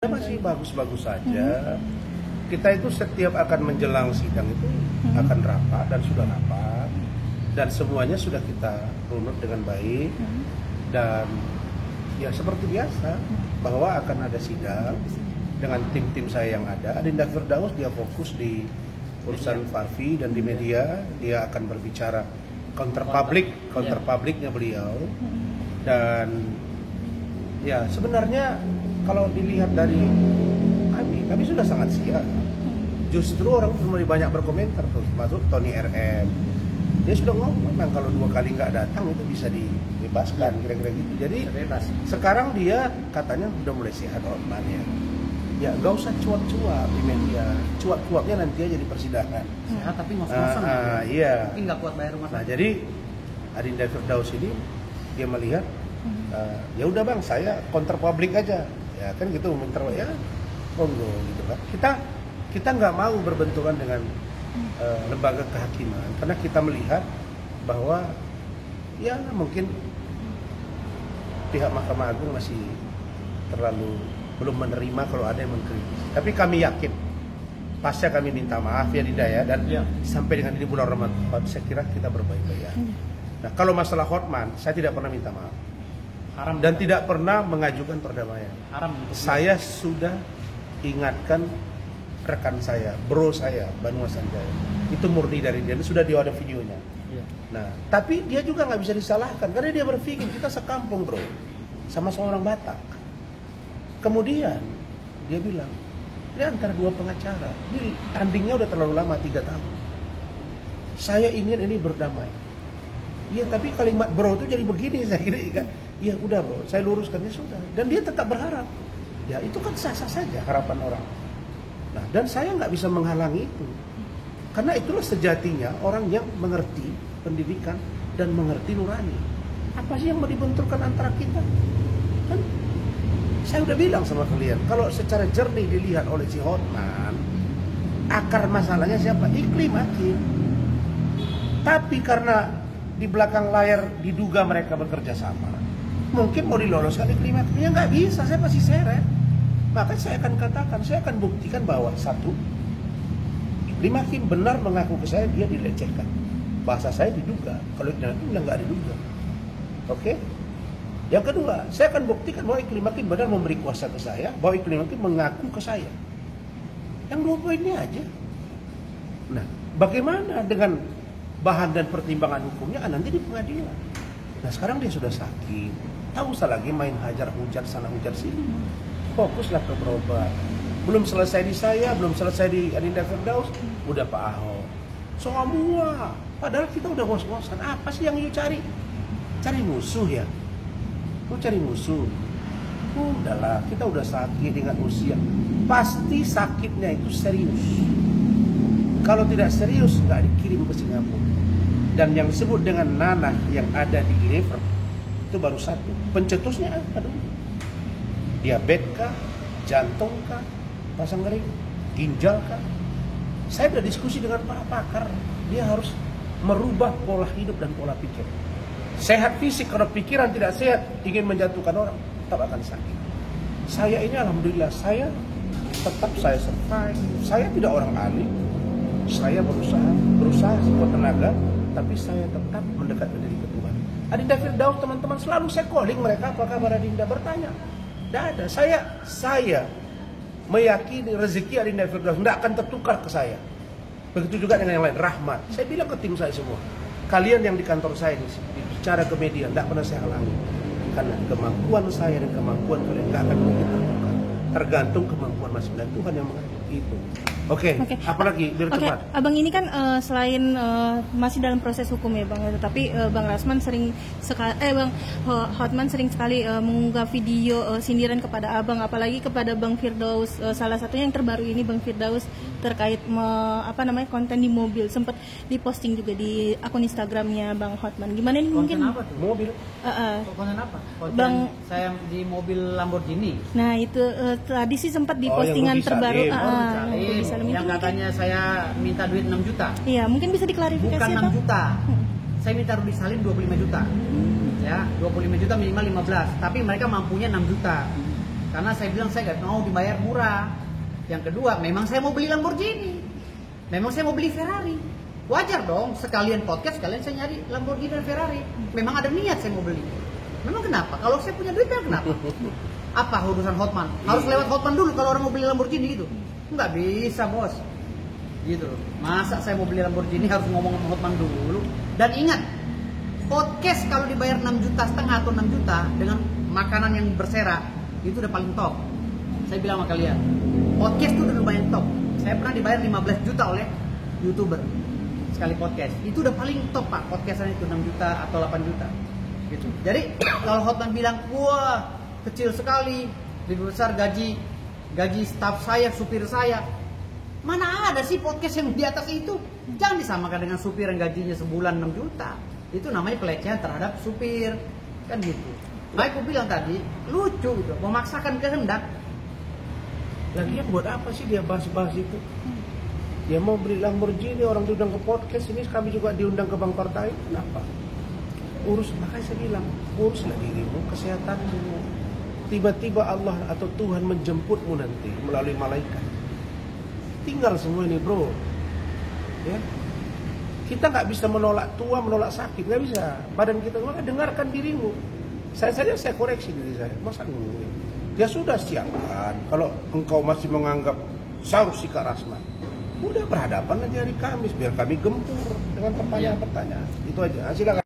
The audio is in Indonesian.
Masih bagus-bagus saja. Kita itu setiap akan menjelang sidang itu akan rapat dan sudah rapat dan semuanya sudah kita runut dengan baik dan ya seperti biasa bahwa akan ada sidang dengan tim-tim saya yang ada. Adinda Firdaus dia fokus di urusan Farvi dan di media dia akan berbicara counter publiknya beliau dan ya sebenarnya kalau dilihat dari kami sudah sangat siap. Justru orang mulai banyak berkomentar tuh, masuk Tony RM. Dia sudah ngomong kalau 2 kali nggak datang itu bisa dibebaskan kira-kira gitu. Jadi sekarang dia katanya udah mulai sehat ormannya. Ya nggak usah cuap-cuap di media. Cuap-cuapnya nanti aja di persidangan. Sehat tapi ngos-ngosan. Iya. Mungkin nggak kuat bayar rumah sakit. Nah jadi Adinda Firdaus ini dia melihat ya udah bang saya counter publik aja. Ya kan gitu ya monggo gitu kan. Kita nggak mau berbenturan dengan lembaga kehakiman karena kita melihat bahwa ya mungkin pihak Mahkamah Agung masih terlalu belum menerima kalau ada yang mengkritik. Tapi kami yakin pasca kami minta maaf ya Dinda ya dan sampai dengan ini bulan Ramadan saya kira kita berbaik-baik. Nah kalau masalah Hotman saya tidak pernah minta maaf. Haram dan tidak pernah mengajukan perdamaian. Haram. Saya sudah ingatkan rekan saya, bro saya, Banua Sanjaya. Itu murni dari dia, sudah dia ada videonya. Nah, tapi dia juga nggak bisa disalahkan karena dia berpikir kita sekampung bro, sama-sama orang Batak. Kemudian dia bilang, ini antara 2 pengacara, ini tandingnya udah terlalu lama 3 tahun. Saya ingin ini berdamai. Iya, tapi kalimat bro itu jadi begini saya kira kan. Iya udah bro, saya luruskannya sudah. Dan dia tetap berharap. Ya itu kan sah-sah saja harapan orang. Nah dan saya nggak bisa menghalangi itu. Karena itulah sejatinya orang yang mengerti pendidikan dan mengerti nurani. Apa sih yang mau dibenturkan antara kita? Kan saya udah bilang sama kalian, kalau secara jernih dilihat oleh si Hotman, akar masalahnya siapa? Iklim Hakim. Tapi karena di belakang layar diduga mereka bekerja sama, mungkin mau diloloskan Iklim Hakimnya nggak bisa, saya pasti seret. Maka saya akan katakan, saya akan buktikan bahwa satu, Iklim Hakim benar mengaku ke saya dia dilecehkan. Bahasa saya diduga, kalau Iklim Hakim bilang nggak diduga. Oke? Yang kedua, saya akan buktikan bahwa Iklim Hakim benar memberi kuasa ke saya, bahwa Iklim Hakim mengaku ke saya. Yang 2 poinnya aja. Nah, bagaimana dengan bahan dan pertimbangan hukumnya nanti di pengadilan. Nah sekarang dia sudah sakit, tak usah lagi main hajar hujar sana hujar sini. Fokuslah ke berobat. Belum selesai di saya, belum selesai di Adinda Firdaus, udah Pak Ahok. Semua. Padahal kita udah ngos-ngosan. Apa sih yang you cari? Cari musuh ya? Lu cari musuh? Udahlah, kita udah sakit dengan usia. Pasti sakitnya itu serius. Kalau tidak serius, nggak dikirim ke Singapura. Dan yang disebut dengan nanah yang ada di liver itu baru 1. Pencetusnya apa dong? Diabetes kah? Jantung kah? Pasang kering? Ginjal kah? Saya sudah diskusi dengan para pakar. Dia harus merubah pola hidup dan pola pikir. Sehat fisik, kalau pikiran tidak sehat, ingin menjatuhkan orang, tetap akan sakit. Saya ini alhamdulillah, saya survive. Saya tidak orang alim. Saya berusaha sekuat tenaga, tapi saya tetap mendekat diri ke Tuhan. Adinda Firdaus teman-teman selalu saya calling mereka, apa kabar Adinda, bertanya. Tidak ada. Saya meyakini rezeki Adinda Firdaus tidak akan tertukar ke saya. Begitu juga dengan yang lain. Rahmat. Saya bilang ke tim saya semua, kalian yang di kantor saya ini bicara ke media tidak pernah saya halangi. Karena kemampuan saya dan kemampuan kalian tidak akan mungkin tertukar. Tergantung kemampuan masing-masing dan Tuhan yang mengatur itu. Oke. Apalagi biar cepat. Abang ini kan selain masih dalam proses hukum ya Bang, tapi Bang Rasman sering sekali, Bang Hotman sering sekali mengunggah video sindiran kepada Abang, apalagi kepada Bang Firdaus. Salah satunya yang terbaru ini Bang Firdaus terkait konten di mobil, sempat diposting juga di akun Instagramnya Bang Hotman. Gimana nih mungkin? Konten apa tuh? Mobil. Konten apa? Konten Bang, saya di mobil Lamborghini. Nah itu tadi sih sempat di postingan terbaru. Yang katanya saya minta duit 6 juta. Iya, mungkin bisa diklarifikasi. Bukan 6 juta. Saya minta Rudi Salim 25 juta. Ya, 25 juta minimal 15. Tapi mereka mampunya 6 juta. Karena saya bilang saya nggak mau dibayar murah. Yang kedua, memang saya mau beli Lamborghini. Memang saya mau beli Ferrari. Wajar dong, sekalian podcast, sekalian saya nyari Lamborghini dan Ferrari. Memang ada niat saya mau beli. Memang kenapa? Kalau saya punya duit, kenapa? Apa urusan Hotman? Harus lewat Hotman dulu kalau orang mau beli Lamborghini gitu? Nggak bisa, bos. Gitu loh. Masa saya mau beli Lamborghini harus ngomong sama Hotman dulu? Dan ingat, podcast kalau dibayar 6,5 juta atau 6 juta dengan makanan yang berserak, itu udah paling top. Saya bilang sama kalian, podcast itu udah lumayan top. Saya pernah dibayar 15 juta oleh YouTuber sekali podcast. Itu udah paling top, Pak. Podcastan itu 6 juta atau 8 juta. Gitu. Jadi kalau Hotman bilang, wah kecil sekali, lebih besar gaji staf saya, supir saya. Mana ada sih podcast yang di atas itu? Jangan disamakan dengan supir yang gajinya sebulan 6 juta. Itu namanya pelecehan terhadap supir. Kan gitu. Nah, aku bilang tadi, lucu gitu, memaksakan kehendak. Lagian buat apa sih dia bahas-bahas itu? Dia mau beli Lamborghini, orang diundang ke podcast, ini kami juga diundang ke Bang Partai. Kenapa? Makanya saya bilang, uruslah dirimu, kesehatanmu. Tiba-tiba Allah atau Tuhan menjemputmu nanti melalui malaikat. Tinggal semua ini, bro. Ya, kita nggak bisa menolak tua, menolak sakit, nggak bisa. Badan kita, maka dengarkan dirimu. Saya koreksi diri saya. Masa enggak? Ya sudah, siapkan. Kalau engkau masih menganggap saus si Kak Rasman, udah berhadapan aja hari Kamis biar kami gempur dengan pertanyaan-pertanyaan. Itu aja. Silakan.